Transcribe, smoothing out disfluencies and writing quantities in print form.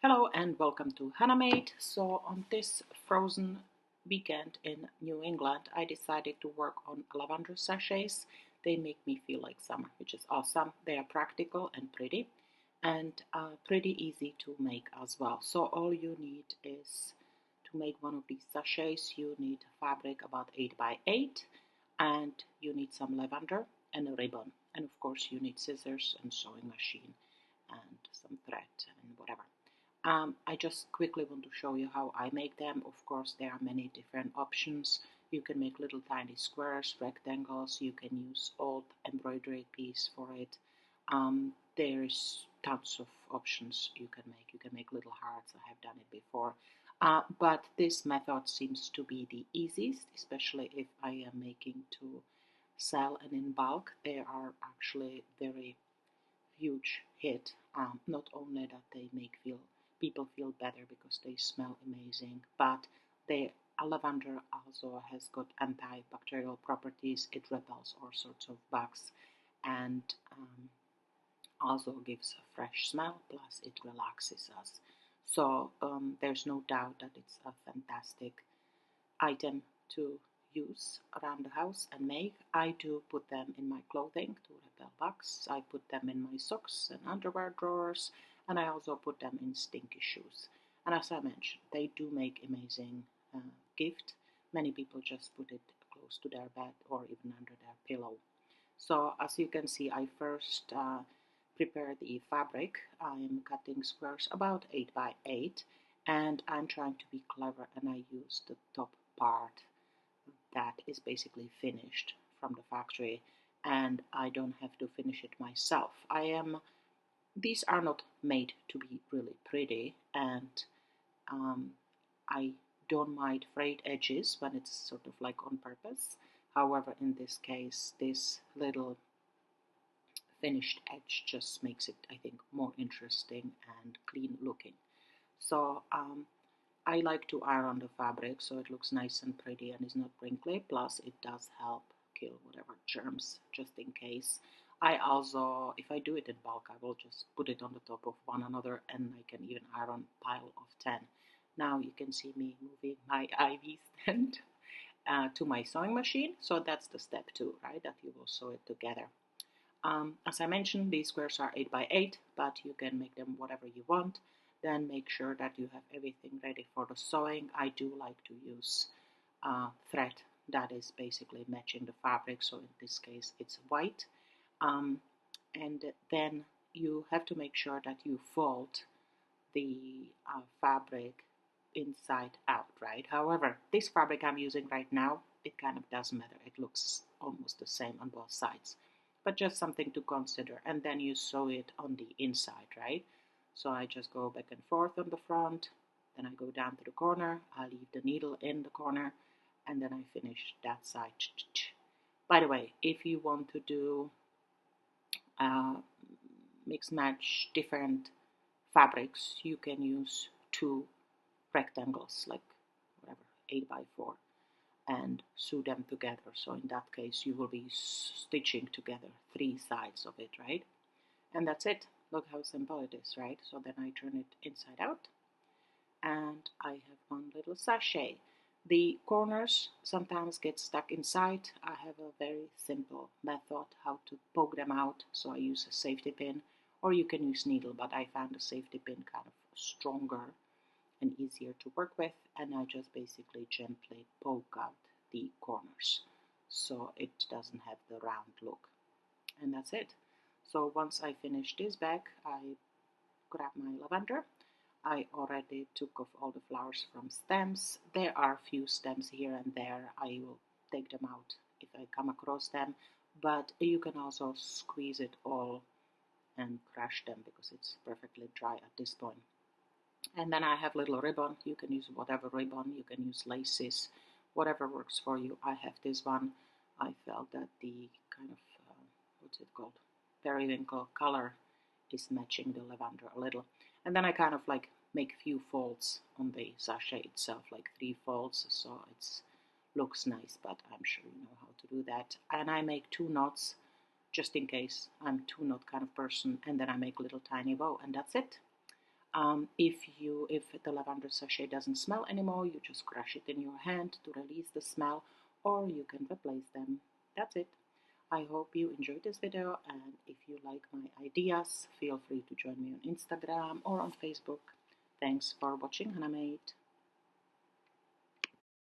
Hello and welcome to Hannah. So on this frozen weekend in New England, I decided to work on lavender sachets. They make me feel like summer, which is awesome. They are practical and pretty and pretty easy to make as well. So all you need is to make one of these sachets, you need fabric about 8 by 8 and you need some lavender and a ribbon. And of course you need scissors and sewing machine and some thread and whatever. I just quickly want to show you how I make them. Of course, there are many different options. You can make little tiny squares, rectangles. You can use old embroidery piece for it. There's tons of options you can make. You can make little hearts. I have done it before. But this method seems to be the easiest, especially if I am making to sell and in bulk. They are actually very huge hit. Not only that they make people feel better because they smell amazing, but the lavender also has got antibacterial properties. It repels all sorts of bugs and also gives a fresh smell, plus it relaxes us. So there's no doubt that it's a fantastic item to use around the house and make. I do put them in my clothing to repel bugs. I put them in my socks and underwear drawers, and I also put them in stinky shoes. And as I mentioned, they do make amazing gift. Many people just put it close to their bed or even under their pillow. So as you can see, I first prepare the fabric. I'm cutting squares about 8 by 8 and I'm trying to be clever, and I use the top part that is basically finished from the factory, and I don't have to finish it myself. These are not made to be really pretty, and I don't mind frayed edges when it's sort of like on purpose. However, in this case, this little finished edge just makes it, I think, more interesting and clean looking. So I like to iron the fabric so it looks nice and pretty and is not wrinkly. Plus it does help kill whatever germs just in case. I also, if I do it in bulk, I will just put it on the top of one another, and I can even iron a pile of 10. Now you can see me moving my IV stand to my sewing machine. So that's the step 2, right? That you will sew it together. As I mentioned, these squares are 8 by 8, but you can make them whatever you want. Then make sure that you have everything ready for the sewing. I do like to use thread that is basically matching the fabric, so in this case it's white. And then you have to make sure that you fold the fabric inside out, right? However, this fabric I'm using right now, it kind of doesn't matter. It looks almost the same on both sides, but just something to consider. And then you sew it on the inside, right? So I just go back and forth on the front, then I go down to the corner, I leave the needle in the corner, and then I finish that side. By the way, if you want to do mix match different fabrics, you can use 2 rectangles, like whatever, 8 by 4, and sew them together. So in that case you will be stitching together 3 sides of it, right? And that's it. Look how simple it is, right? So then I turn it inside out and I have one little sachet. The corners sometimes get stuck inside. I have a very simple method how to poke them out. So I use a safety pin, or you can use needle, but I found the safety pin kind of stronger and easier to work with, and I just basically gently poke out the corners so it doesn't have the round look. And that's it. So once I finish this bag, I grab my lavender. I already took off all the flowers from stems. There are a few stems here and there. I will take them out if I come across them, but you can also squeeze it all and crush them because it's perfectly dry at this point. And then I have little ribbon. You can use whatever ribbon, you can use laces, whatever works for you. I have this one. I felt that the kind of, what's it called, periwinkle color is matching the lavender a little. And then I kind of like make a few folds on the sachet itself, like 3 folds, so it looks nice, but I'm sure you know how to do that. And I make 2 knots just in case. I'm 2 knot kind of person, and then I make a little tiny bow, and that's it. If the lavender sachet doesn't smell anymore, you just crush it in your hand to release the smell, or you can replace them. That's it. I hope you enjoyed this video, and if you like my ideas, feel free to join me on Instagram or on Facebook. Thanks for watching, Hannah Made.